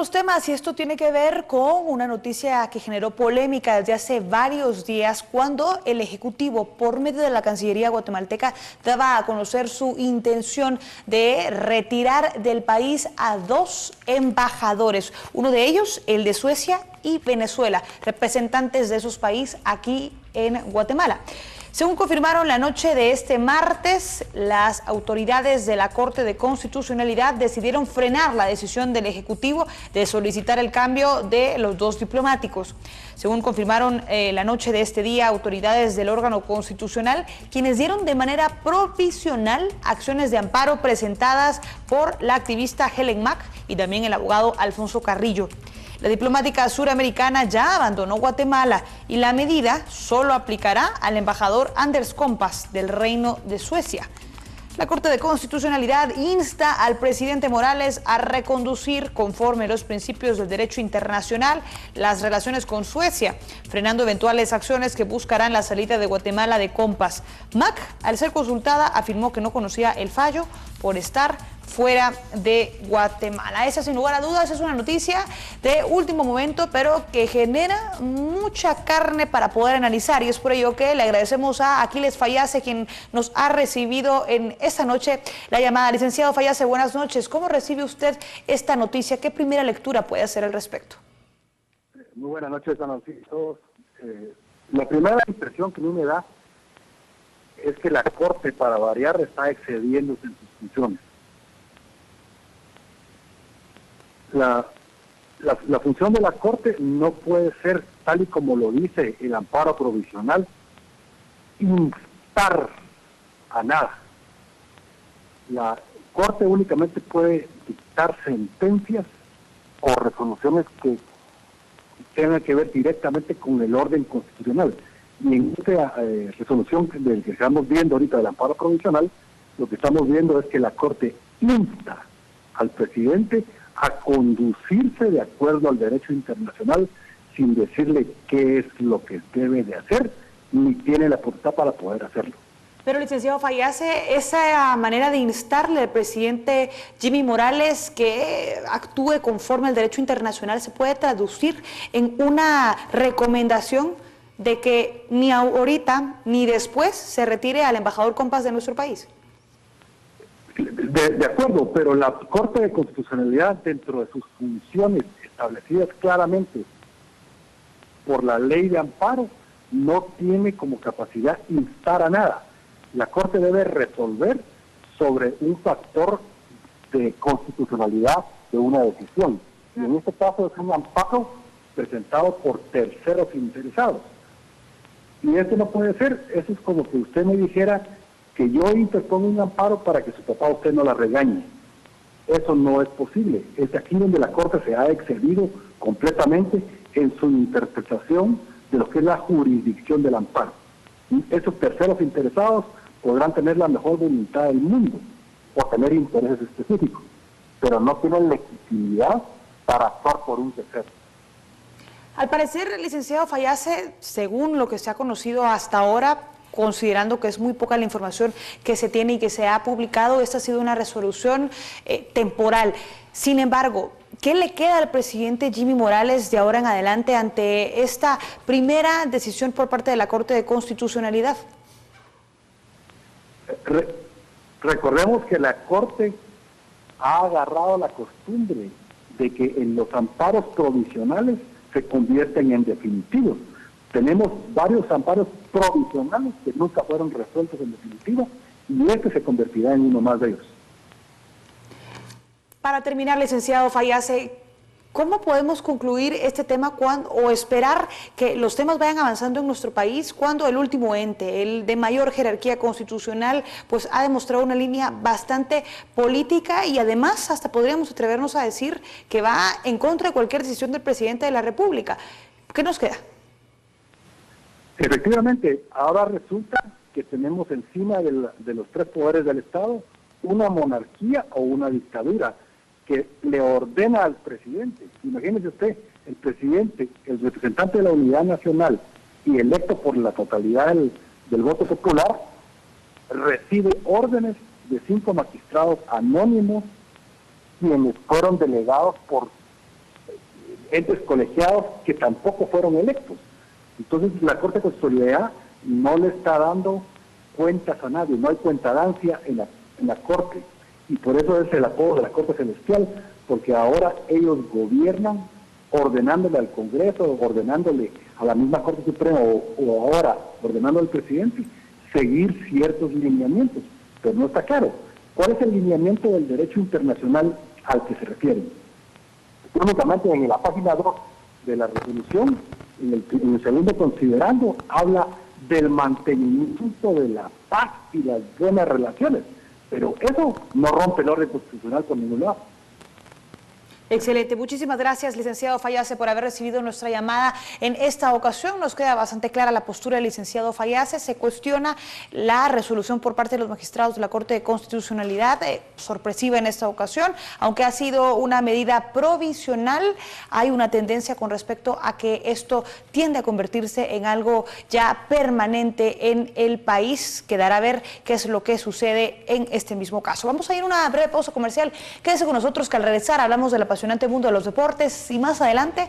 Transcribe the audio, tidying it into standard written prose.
Los temas, y esto tiene que ver con una noticia que generó polémica desde hace varios días cuando el Ejecutivo, por medio de la Cancillería guatemalteca, daba a conocer su intención de retirar del país a 2 embajadores, uno de ellos el de Suecia y Venezuela, representantes de esos países aquí en Guatemala. Según confirmaron la noche de este martes, las autoridades de la Corte de Constitucionalidad decidieron frenar la decisión del Ejecutivo de solicitar el cambio de los 2 diplomáticos. Según confirmaron la noche de este día, autoridades del órgano constitucional, quienes dieron de manera provisional acciones de amparo presentadas por la activista Helen Mack y también el abogado Alfonso Carrillo. La diplomática suramericana ya abandonó Guatemala y la medida solo aplicará al embajador Anders Kompas del Reino de Suecia. La Corte de Constitucionalidad insta al presidente Morales a reconducir, conforme los principios del derecho internacional, las relaciones con Suecia, frenando eventuales acciones que buscarán la salida de Guatemala de Kompas. Mack, al ser consultada, afirmó que no conocía el fallo por estar fuera de Guatemala. Esa, sin lugar a dudas, es una noticia de último momento, pero que genera mucha carne para poder analizar, y es por ello que le agradecemos a Aquiles Fayase, quien nos ha recibido en esta noche la llamada. Licenciado Fayase, buenas noches. ¿Cómo recibe usted esta noticia? ¿Qué primera lectura puede hacer al respecto? Muy buenas noches, Ana Lucia. La primera impresión que a mí me da es que la Corte, para variar, está excediéndose en sus funciones. La función de la Corte no puede ser, tal y como lo dice el amparo provisional, instar a nada. La Corte únicamente puede dictar sentencias o resoluciones que tengan que ver directamente con el orden constitucional. Y en esta resolución del que estamos viendo ahorita del amparo provisional, lo que estamos viendo es que la Corte insta al presidente a conducirse de acuerdo al derecho internacional sin decirle qué es lo que debe de hacer, ni tiene la potestad para poder hacerlo. Pero, licenciado Fayase, esa manera de instarle al presidente Jimmy Morales que actúe conforme al derecho internacional se puede traducir en una recomendación de que ni ahorita ni después se retire al embajador Kompas de nuestro país. De acuerdo, pero la Corte de Constitucionalidad, dentro de sus funciones establecidas claramente por la ley de amparo, no tiene como capacidad instar a nada. La Corte debe resolver sobre un factor de constitucionalidad de una decisión. Y en este caso es un amparo presentado por terceros interesados. Y esto no puede ser. Eso es como que usted me dijera que yo interpongo un amparo para que su papá a usted no la regañe. Eso no es posible. Es aquí donde la Corte se ha excedido completamente en su interpretación de lo que es la jurisdicción del amparo. Y esos terceros interesados podrán tener la mejor voluntad del mundo o tener intereses específicos, pero no tienen legitimidad para actuar por un tercero. Al parecer, licenciado Fayase, según lo que se ha conocido hasta ahora, considerando que es muy poca la información que se tiene y que se ha publicado, esta ha sido una resolución temporal. Sin embargo, ¿qué le queda al presidente Jimmy Morales de ahora en adelante ante esta primera decisión por parte de la Corte de Constitucionalidad? Recordemos que la Corte ha agarrado la costumbre de que en los amparos provisionales se convierten en definitivos. Tenemos varios amparos provisionales que nunca fueron resueltos en definitiva y este se convertirá en uno más de ellos. Para terminar, licenciado Fayase, ¿cómo podemos concluir este tema o esperar que los temas vayan avanzando en nuestro país cuando el último ente, el de mayor jerarquía constitucional, pues ha demostrado una línea bastante política y además hasta podríamos atrevernos a decir que va en contra de cualquier decisión del presidente de la República? ¿Qué nos queda? Efectivamente, ahora resulta que tenemos encima de los 3 poderes del Estado una monarquía o una dictadura que le ordena al presidente. Imagínese usted, el presidente, el representante de la unidad nacional y electo por la totalidad del voto popular, recibe órdenes de 5 magistrados anónimos quienes fueron delegados por entes colegiados que tampoco fueron electos. Entonces la Corte de Constitucionalidad no le está dando cuentas a nadie, no hay cuentadancia en la Corte, y por eso es el apodo de la Corte Celestial, porque ahora ellos gobiernan ordenándole al Congreso, ordenándole a la misma Corte Suprema o ahora ordenando al presidente seguir ciertos lineamientos, pero no está claro. ¿Cuál es el lineamiento del derecho internacional al que se refieren? Únicamente en la página 2 de la resolución, en el segundo considerando, habla del mantenimiento de la paz y las buenas relaciones, pero eso no rompe el orden constitucional por ningún lado. Excelente, muchísimas gracias, licenciado Fayase, por haber recibido nuestra llamada en esta ocasión. Nos queda bastante clara la postura del licenciado Fayase. Se cuestiona la resolución por parte de los magistrados de la Corte de Constitucionalidad, sorpresiva en esta ocasión, aunque ha sido una medida provisional. Hay una tendencia con respecto a que esto tiende a convertirse en algo ya permanente en el país. Quedará a ver qué es lo que sucede en este mismo caso. Vamos a ir a una breve pausa comercial. Quédese con nosotros, que al regresar hablamos de la apasionante mundo de los deportes y más adelante